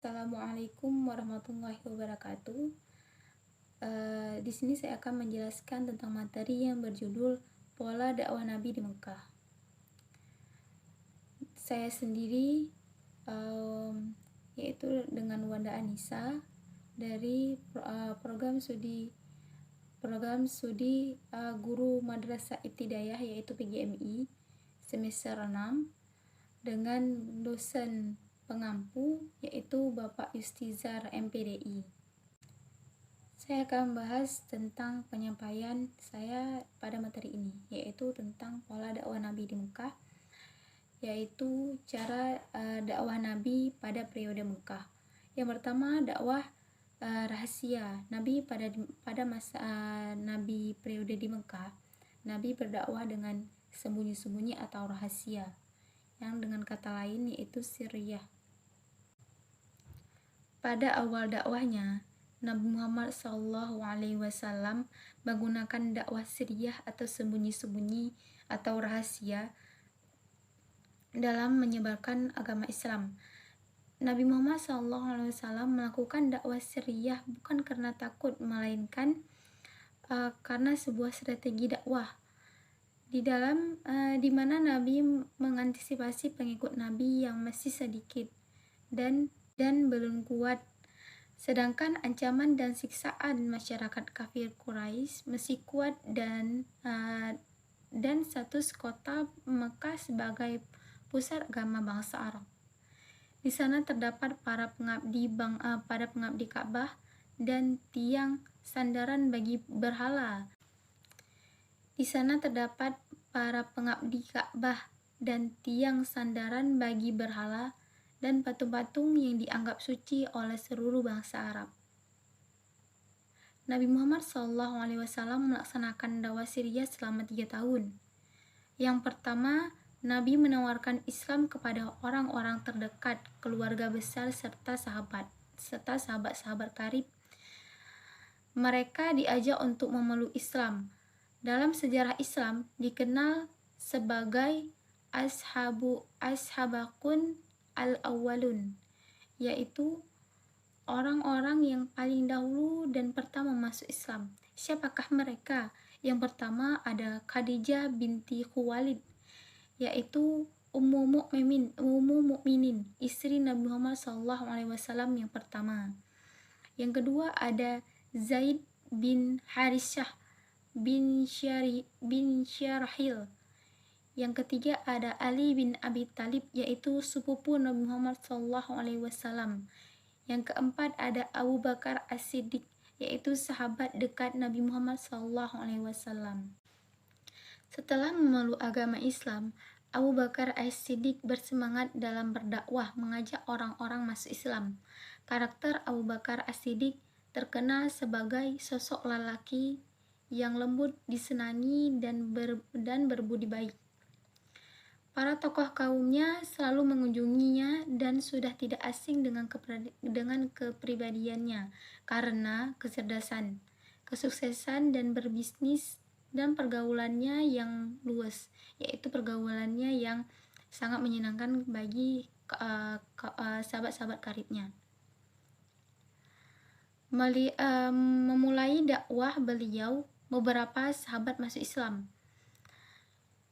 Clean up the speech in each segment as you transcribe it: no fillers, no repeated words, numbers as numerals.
Assalamualaikum warahmatullahi wabarakatuh. Di sini saya akan menjelaskan tentang materi yang berjudul Pola Dakwah Nabi di Mekah. Saya sendiri yaitu dengan Wanda Anissa dari program studi guru Madrasah Ibtidaiyah yaitu PGMI semester 6 dengan dosen pengampu yaitu Bapak Yustizar MPDI. Saya akan membahas tentang penyampaian saya pada materi ini, yaitu tentang pola dakwah Nabi di Mekah, yaitu cara dakwah Nabi pada periode Mekah. Yang pertama, dakwah rahasia Nabi pada masa Nabi periode di Mekah. Nabi berdakwah dengan sembunyi-sembunyi atau rahasia, yang dengan kata lain yaitu sirriyah. Pada awal dakwahnya, Nabi Muhammad SAW menggunakan dakwah sirriyah atau sembunyi-sembunyi atau rahasia dalam menyebarkan agama Islam. Nabi Muhammad SAW melakukan dakwah sirriyah bukan karena takut, melainkan karena sebuah strategi dakwah di mana Nabi mengantisipasi pengikut Nabi yang masih sedikit dan belum kuat, sedangkan ancaman dan siksaan masyarakat kafir Quraisy masih kuat dan status kota Mekah sebagai pusat agama bangsa Arab. Di sana terdapat para pengabdi Ka'bah dan tiang sandaran bagi berhala. Di sana terdapat para pengabdi Ka'bah dan tiang sandaran bagi berhala dan patung-patung yang dianggap suci oleh seluruh bangsa Arab. Nabi Muhammad SAW melaksanakan dakwah sirriyah selama 3 tahun. Yang pertama, Nabi menawarkan Islam kepada orang-orang terdekat, keluarga besar serta sahabat-sahabat karib. Mereka diajak untuk memeluk Islam. Dalam sejarah Islam dikenal sebagai ashabakun al-awwalun, yaitu orang-orang yang paling dahulu dan pertama masuk Islam. Siapakah mereka? Yang pertama ada Khadijah binti Khuwailid, yaitu Ummu Mukminin, istri Nabi Muhammad SAW yang pertama. Yang kedua ada Zaid bin Harithah bin Syarahil. Yang ketiga ada Ali bin Abi Thalib, yaitu sepupu Nabi Muhammad SAW. Yang keempat ada Abu Bakar As-Siddiq, yaitu sahabat dekat Nabi Muhammad SAW. Setelah memeluk agama Islam, Abu Bakar As-Siddiq bersemangat dalam berdakwah, mengajak orang-orang masuk Islam. Karakter Abu Bakar As-Siddiq terkenal sebagai sosok lelaki yang lembut, disenangi, dan berbudi baik. Para tokoh kaumnya selalu mengunjunginya dan sudah tidak asing dengan kepribadiannya karena kecerdasan, kesuksesan, dan berbisnis dan pergaulannya yang luas, yaitu pergaulannya yang sangat menyenangkan bagi sahabat-sahabat karibnya. Memulai dakwah beliau, beberapa sahabat masuk Islam.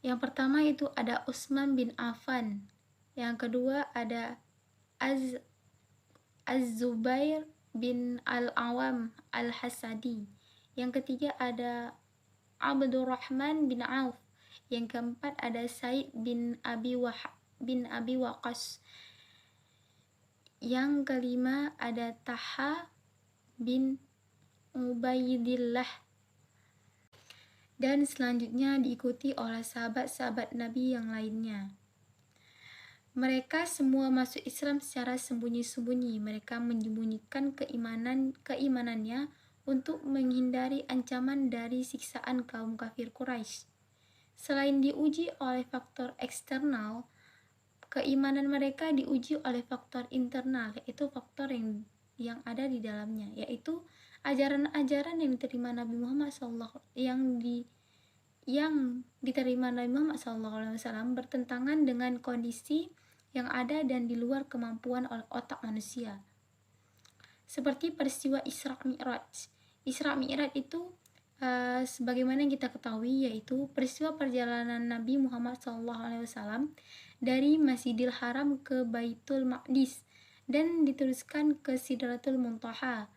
Yang pertama itu ada Utsman bin Affan. Yang kedua ada Az-Zubair bin Al-Awam Al-Hasadi. Yang ketiga ada Abdurrahman bin Auf. Yang keempat ada Said bin Abi Waqqas. Yang kelima ada Taha bin Ubaidillah. Dan selanjutnya diikuti oleh sahabat-sahabat Nabi yang lainnya. Mereka semua masuk Islam secara sembunyi-sembunyi. Mereka menyembunyikan keimanannya untuk menghindari ancaman dari siksaan kaum kafir Quraisy. Selain diuji oleh faktor eksternal, keimanan mereka diuji oleh faktor internal, yaitu faktor yang ada di dalamnya, yaitu ajaran-ajaran yang diterima Nabi Muhammad yang diterima Nabi Muhammad SAW bertentangan dengan kondisi yang ada dan di luar kemampuan otak manusia. seperti peristiwa Isra Mi'raj. Isra Mi'raj itu sebagaimana yang kita ketahui, yaitu peristiwa perjalanan Nabi Muhammad SAW dari Masjidil Haram ke Baitul Maqdis dan diteruskan ke Sidratul Muntaha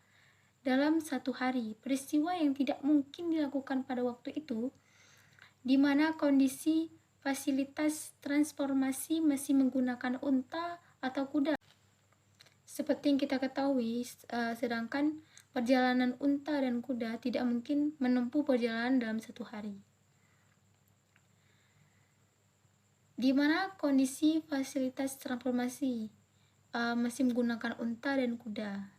dalam satu hari. Peristiwa yang tidak mungkin dilakukan pada waktu itu, di mana kondisi fasilitas transformasi masih menggunakan unta atau kuda. Seperti yang kita ketahui, sedangkan perjalanan unta dan kuda tidak mungkin menempuh perjalanan dalam satu hari. Di mana kondisi fasilitas transformasi masih menggunakan unta dan kuda.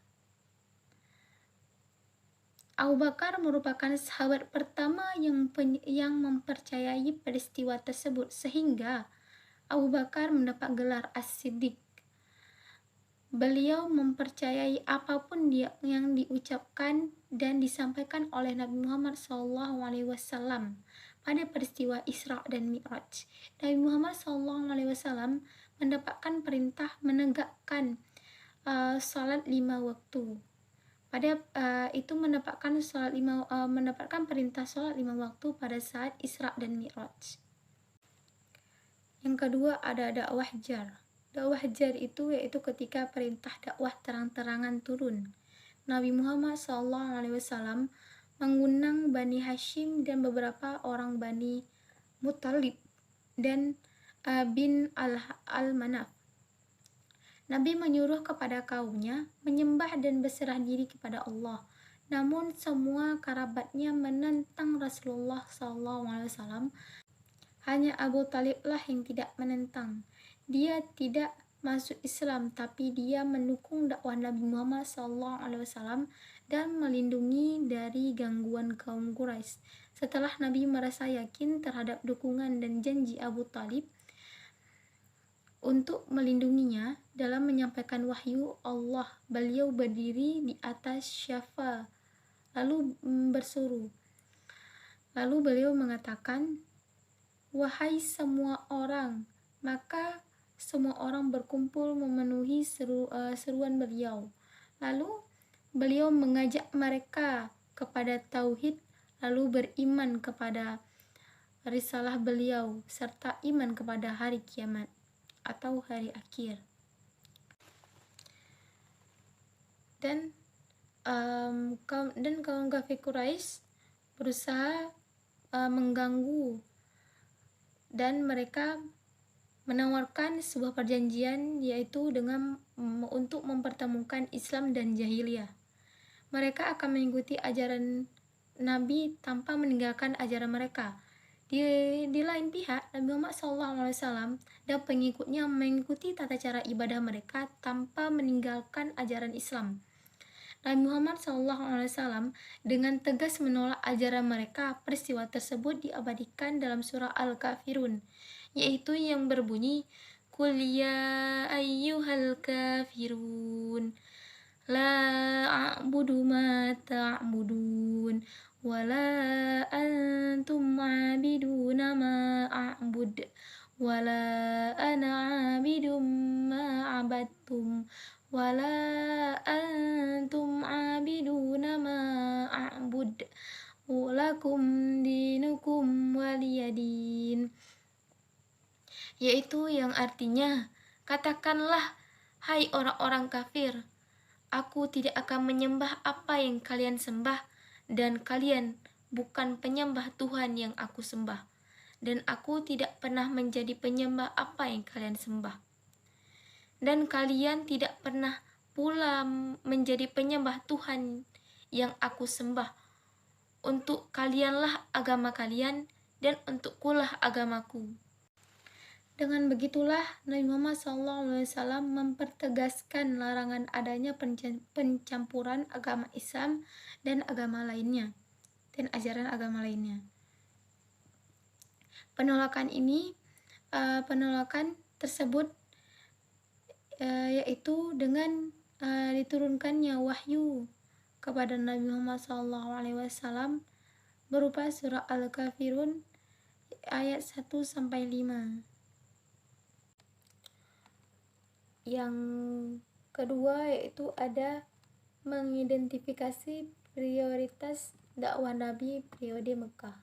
Abu Bakar merupakan sahabat pertama yang mempercayai peristiwa tersebut, sehingga Abu Bakar mendapat gelar As-Siddiq. Beliau mempercayai apapun yang diucapkan dan disampaikan oleh Nabi Muhammad SAW pada peristiwa Isra dan Mi'raj. Nabi Muhammad SAW mendapatkan perintah menegakkan salat 5 waktu. Pada mendapatkan perintah salat 5 waktu pada saat Isra dan Mi'raj. Yang kedua ada dakwah jar. Dakwah jar itu yaitu ketika perintah dakwah terang-terangan turun. Nabi Muhammad SAW mengundang Bani Hashim dan beberapa orang Bani Muttalib dan bin Al-Manaf. Nabi menyuruh kepada kaumnya menyembah dan berserah diri kepada Allah. Namun semua kerabatnya menentang Rasulullah SAW. Hanya Abu Taliblah yang tidak menentang. Dia tidak masuk Islam, tapi dia mendukung dakwah Nabi Muhammad SAW dan melindungi dari gangguan kaum Quraisy. Setelah Nabi merasa yakin terhadap dukungan dan janji Abu Talib untuk melindunginya dalam menyampaikan wahyu Allah, beliau berdiri di atas syafa lalu berseru. Lalu beliau mengatakan, "Wahai semua orang," maka semua orang berkumpul memenuhi seruan beliau. Lalu beliau mengajak mereka kepada tauhid, lalu beriman kepada risalah beliau serta iman kepada hari kiamat atau hari akhir. Dan kaum kafir Quraisy berusaha mengganggu, dan mereka menawarkan sebuah perjanjian, yaitu dengan untuk mempertemukan Islam dan jahiliyah. Mereka akan mengikuti ajaran Nabi tanpa meninggalkan ajaran mereka. Di lain pihak, Nabi Muhammad SAW dan pengikutnya mengikuti tata cara ibadah mereka tanpa meninggalkan ajaran Islam. Nabi Muhammad SAW dengan tegas menolak ajaran mereka. Peristiwa tersebut diabadikan dalam surah Al-Kafirun, yaitu yang berbunyi, "Qul ya ayyuhal kafirun la a'budu ma ta'budun wa la antum 'abiduna ma a'bud wa la ana 'abidum ma 'abadtum wa la antum 'abiduna ma a'bud lakum dinukum waliyadin." Yaitu yang artinya, katakanlah, hai orang-orang kafir, aku tidak akan menyembah apa yang kalian sembah, dan kalian bukan penyembah Tuhan yang aku sembah, dan aku tidak pernah menjadi penyembah apa yang kalian sembah, dan kalian tidak pernah pula menjadi penyembah Tuhan yang aku sembah. Untuk kalianlah agama kalian, dan untukkulah agamaku. Dengan begitulah Nabi Muhammad SAW mempertegaskan larangan adanya pencampuran agama Islam dan agama lainnya, dan ajaran agama lainnya. Penolakan tersebut yaitu dengan diturunkannya wahyu kepada Nabi Muhammad SAW berupa surah Al-Kafirun ayat 1-5. Yang kedua yaitu ada mengidentifikasi prioritas dakwah Nabi periode Mekah.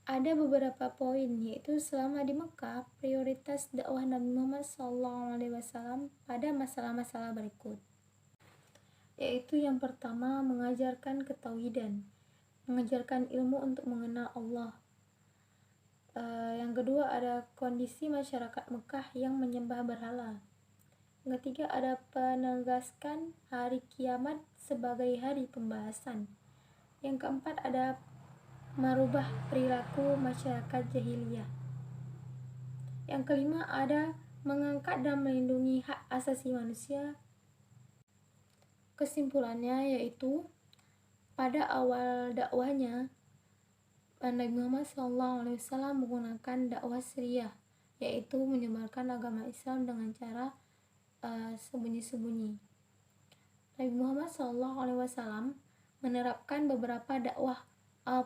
Ada beberapa poin, yaitu selama di Mekah, prioritas dakwah Nabi Muhammad SAW pada masalah-masalah berikut. Yaitu yang pertama, mengajarkan ketauhidan, mengajarkan ilmu untuk mengenal Allah. Yang kedua, ada kondisi masyarakat Mekah yang menyembah berhala. Yang ketiga, ada penegaskan hari kiamat sebagai hari pembahasan. Yang keempat, ada merubah perilaku masyarakat jahiliyah. Yang kelima, ada mengangkat dan melindungi hak asasi manusia. Kesimpulannya yaitu pada awal dakwahnya Nabi Muhammad SAW menggunakan dakwah siriyah, yaitu menyebarkan agama Islam dengan cara sembunyi-sembunyi. Nabi Muhammad SAW menerapkan beberapa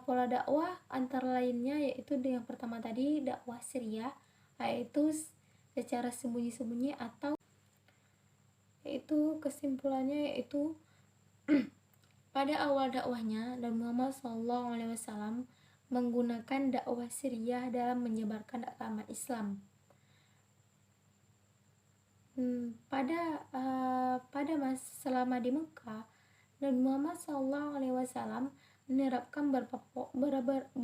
pola dakwah, antara lainnya yaitu yang pertama tadi dakwah siriyah, yaitu secara sembunyi-sembunyi, atau yaitu kesimpulannya yaitu pada awal dakwahnya Nabi Muhammad SAW menggunakan dakwah siriyah dalam menyebarkan agama Islam. Selama di Mekah, Nabi Muhammad SAW menerapkan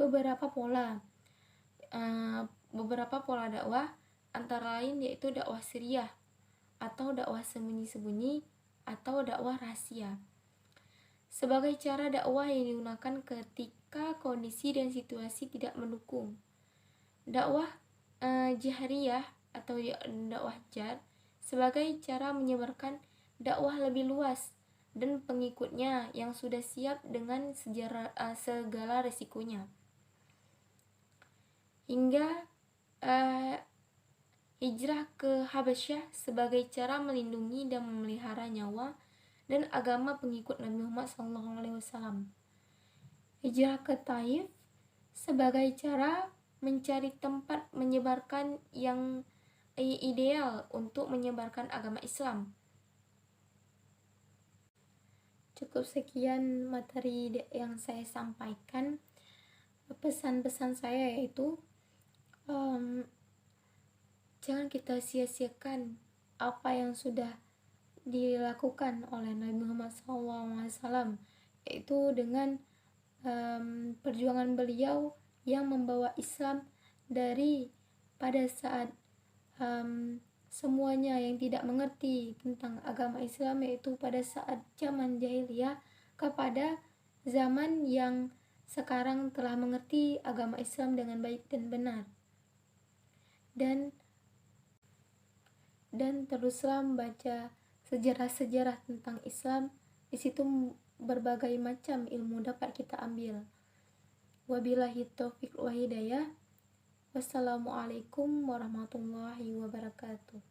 beberapa pola dakwah, antara lain yaitu dakwah siriyah atau dakwah sembunyi-sembunyi atau dakwah rahasia, sebagai cara dakwah yang digunakan ketika kondisi dan situasi tidak mendukung. Dakwah jahriyah atau dakwah jar sebagai cara menyebarkan dakwah lebih luas dan pengikutnya yang sudah siap dengan segala resikonya, hingga hijrah ke Habasyah sebagai cara melindungi dan memelihara nyawa dan agama pengikut Nabi Muhammad SAW. Hijrah ke Taif sebagai cara mencari tempat menyebarkan yang ideal untuk menyebarkan agama Islam. Cukup sekian materi yang saya sampaikan. Pesan-pesan saya yaitu jangan kita sia-siakan apa yang sudah dilakukan oleh Nabi Muhammad SAW, yaitu dengan perjuangan beliau yang membawa Islam dari pada saat semuanya yang tidak mengerti tentang agama Islam, yaitu pada saat zaman jahiliyah, kepada zaman yang sekarang telah mengerti agama Islam dengan baik dan benar. Dan teruslah membaca sejarah-sejarah tentang Islam. Di situ berbagai macam ilmu dapat kita ambil. Wabillahi taufiq wa hidayah. Wassalamualaikum warahmatullahi wabarakatuh.